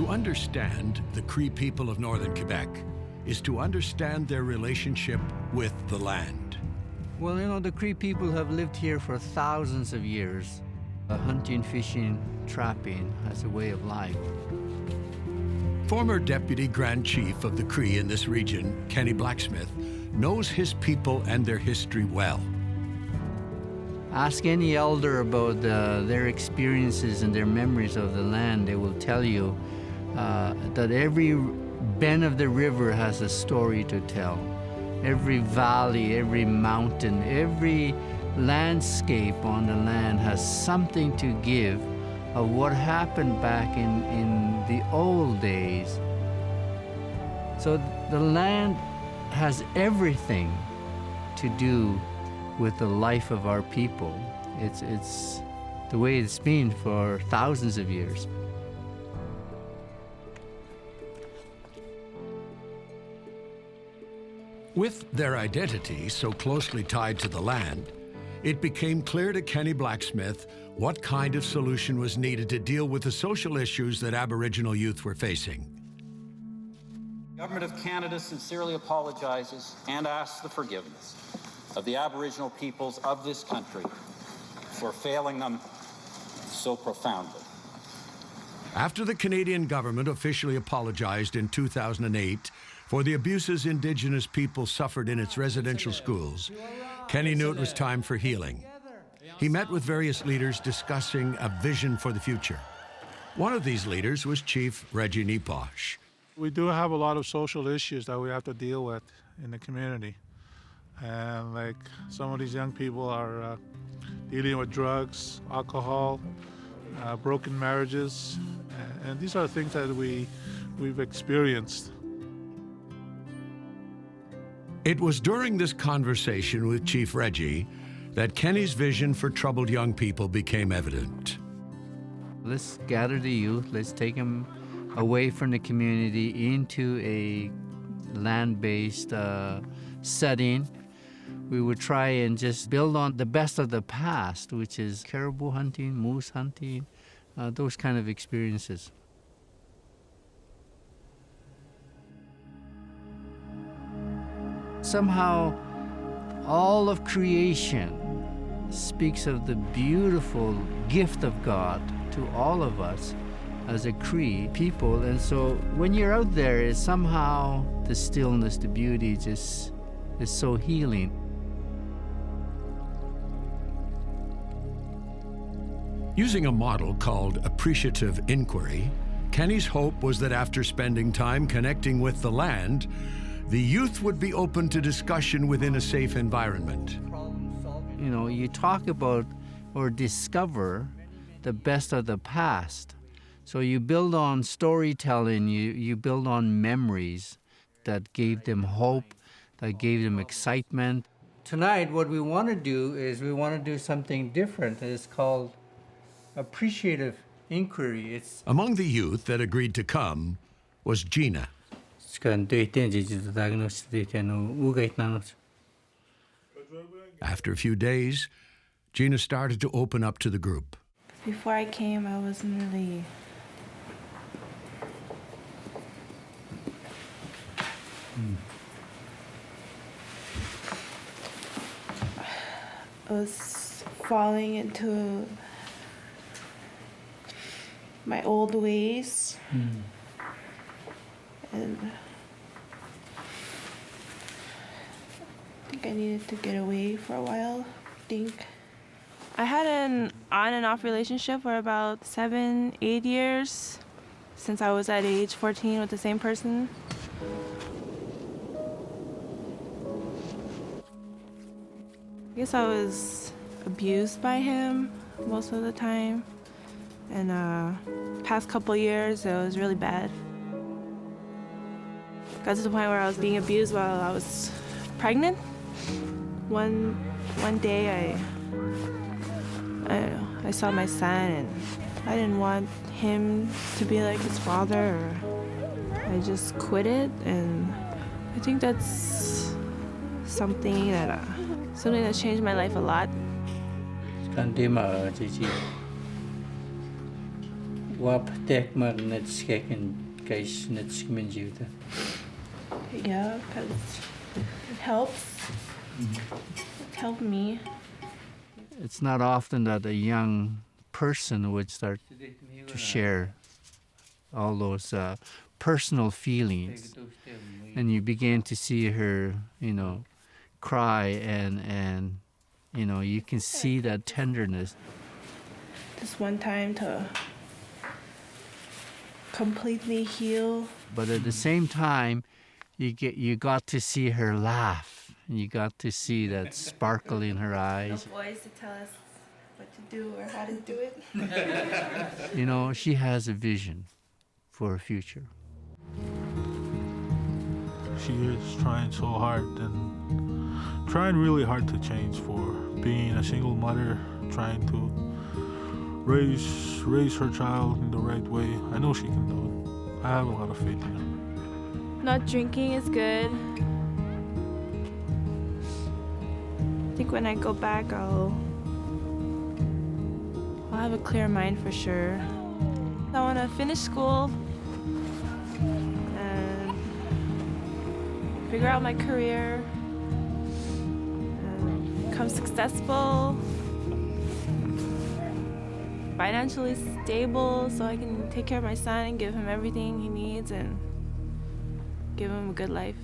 To understand the Cree people of Northern Quebec is to understand their relationship with the land. Well, you know, the Cree people have lived here for thousands of years. Hunting, fishing, trapping as a way of life. Former Deputy Grand Chief of the Cree in this region, Kenny Blacksmith, knows his people and their history well. Ask any elder about their experiences and their memories of the land. They will tell you that every bend of the river has a story to tell. Every valley, every mountain, every landscape on the land has something to give of what happened back in the old days. So the land has everything to do with the life of our people. It's the way it's been for thousands of years. With their identity so closely tied to the land, it became clear to Kenny Blacksmith what kind of solution was needed to deal with the social issues that Aboriginal youth were facing. The Government of Canada sincerely apologizes and asks the forgiveness of the Aboriginal peoples of this country for failing them so profoundly. After the Canadian government officially apologized in 2008 for the abuses Indigenous people suffered in its residential schools, Kenny knew it was time for healing. He met with various leaders discussing a vision for the future. One of these leaders was Chief Reggie Neposh. We do have a lot of social issues that we have to deal with in the community. And like some of these young people are dealing with drugs, alcohol, broken marriages, and these are things that we've experienced. It was during this conversation with Chief Reggie that Kenny's vision for troubled young people became evident. Let's gather the youth, let's take them away from the community into a land-based setting. We would try and just build on the best of the past, which is caribou hunting, moose hunting, those kind of experiences. Somehow, all of creation speaks of the beautiful gift of God to all of us as a Cree people. And so when you're out there, it's somehow the stillness, the beauty just is so healing. Using a model called appreciative inquiry, Kenny's hope was that after spending time connecting with the land, the youth would be open to discussion within a safe environment. You know, you talk about or discover the best of the past. So you build on storytelling, you build on memories that gave them hope, that gave them excitement. Tonight, what we want to do is we want to do something different. It's called appreciative inquiry. Among the youth that agreed to come was Gina. After a few days, Gina started to open up to the group. Before I came, I wasn't really I was falling into my old ways. And I think I needed to get away for a while, I had an on and off relationship for about 7-8 years since I was at age 14 with the same person. I guess I was abused by him most of the time. And past couple years, it was really bad. Got to the point where I was being abused while I was pregnant. One day I saw my son, and I didn't want him to be like his father. I just quit it, and I think that's something that changed my life a lot. Waptek magnetskeken guys netsminjuta. Yeah, because it helps. It helped me. It's not often that a young person would start to share all those personal feelings, and you begin to see her, cry, and you can see that tenderness. Just one time to completely heal. But at the same time, you got to see her laugh, and you got to see that sparkle in her eyes. No voice to tell us what to do or how to do it. She has a vision for her future. She is trying so hard and trying really hard to change for being a single mother, trying to raise her child in the right way. I know she can do it. I have a lot of faith in her. Not drinking is good. I think when I go back, I'll have a clear mind for sure. I want to finish school and figure out my career, and become successful, financially stable, so I can take care of my son and give him everything he needs and give him a good life.